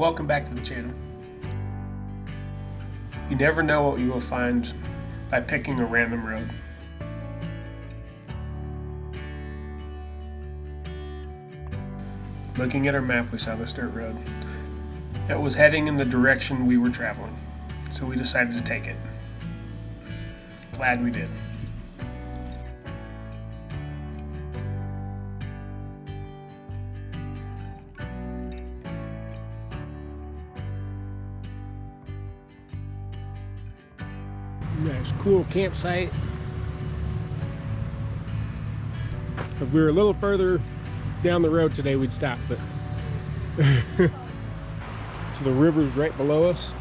Welcome back to the channel. You never know what you will find by picking a random road. Looking at our map, we saw this dirt road. It was heading in the direction we were traveling, so we decided to take it. Glad we did. Nice, cool campsite. If we were a little further down the road today, we'd stop, but so the river's right below us.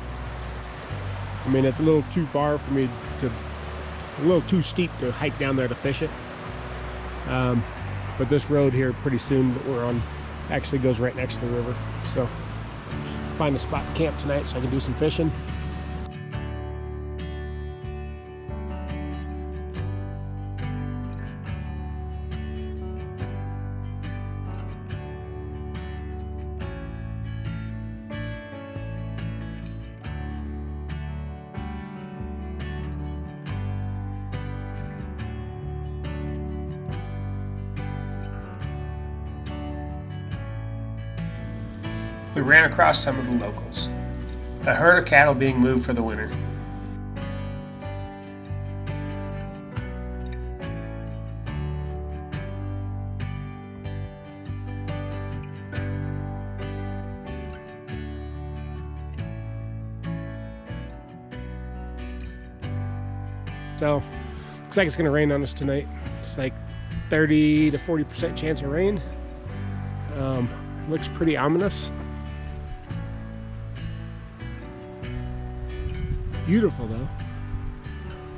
I mean, it's a little too far for me to, a little too steep to hike down there to fish it. But this road here, pretty soon that we're on, actually goes right next to the river. So find a spot to camp tonight so I can do some fishing. We ran across some of the locals. A herd of cattle being moved for the winter. So, looks like it's going to rain on us tonight. It's like 30 to 40% chance of rain. Looks pretty ominous. Beautiful though.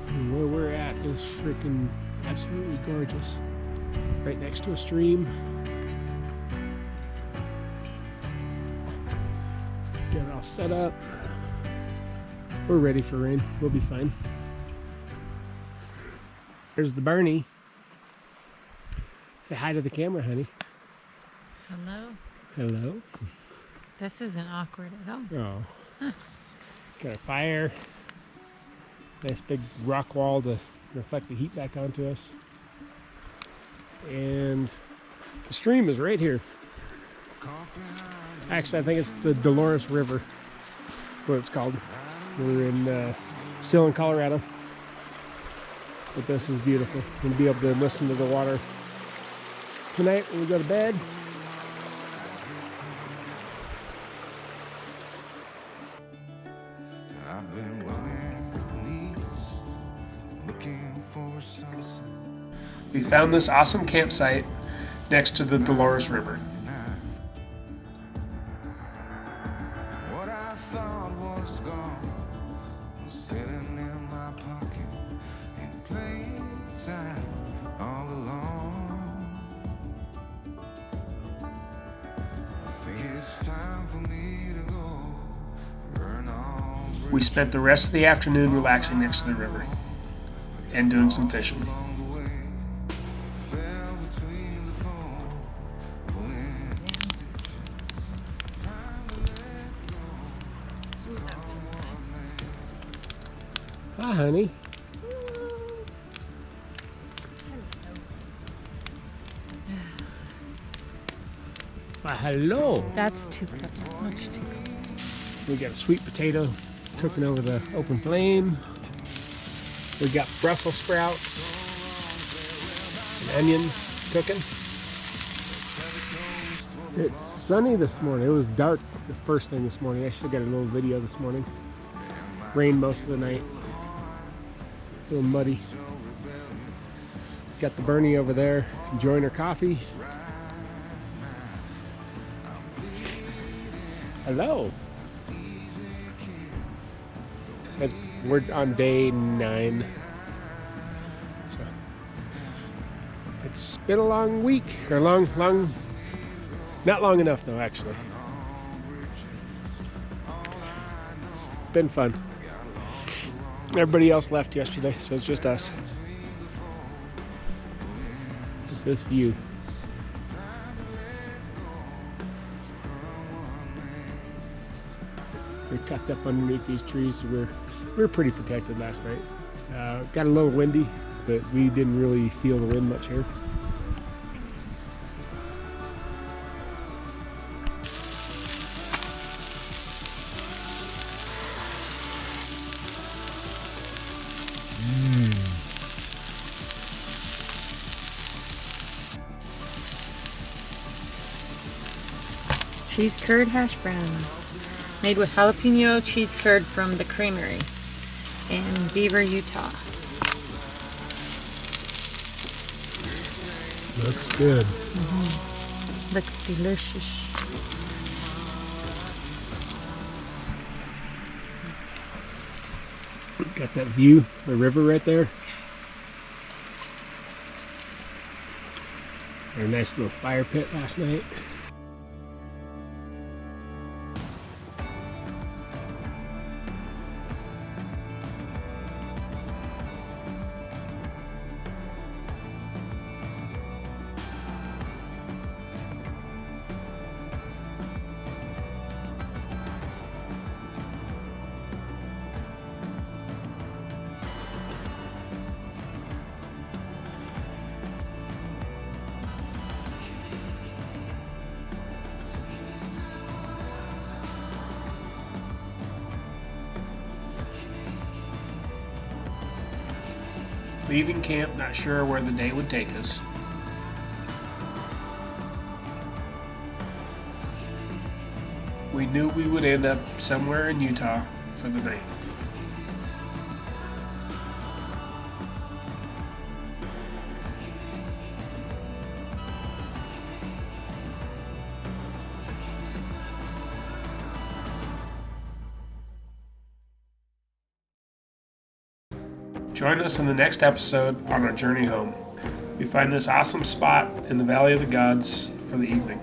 And where we're at is freaking absolutely gorgeous. Right next to a stream. Get it all set up. We're ready for rain. We'll be fine. There's the Bernie. Say hi to the camera, honey. Hello. Hello. This isn't awkward at all. Oh. Huh. Got a fire. Nice big rock wall to reflect the heat back onto us. And the stream is right here. Actually, I think it's the Dolores River, what it's called. We're in still in Colorado. But this is beautiful. We'll be able to listen to the water tonight when we go to bed. We found this awesome campsite next to the Dolores River. What I thought was gone was sitting in my pocket in plain sight all along. I think it's time for me to go burn all. We spent the rest of the afternoon relaxing next to the river and doing some fishing. Hi, honey. Why, hello. That's too cooked. Much too cooked. We got a sweet potato cooking over the open flame. We got Brussels sprouts and onions cooking. It's sunny this morning. It was dark the first thing this morning. I should have got a little video this morning. Rained most of the night. A little muddy. Got the Bernie over there enjoying her coffee. Hello. We're on day 9. So it's been a long week, or long, not long enough though, actually. It's been fun. Everybody else left yesterday, so it's just us. With this view. They're tucked up underneath these trees, so we're pretty protected last night. Got a little windy, but we didn't really feel the wind much here. Cheese curd hash browns. Made with jalapeno cheese curd from the creamery in Beaver, Utah. Looks good. Looks delicious. Got that view, the river right there. Our nice little fire pit last night. Leaving camp, not sure where the day would take us. We knew we would end up somewhere in Utah for the night. Join us in the next episode on our journey home. We find this awesome spot in the Valley of the Gods for the evening.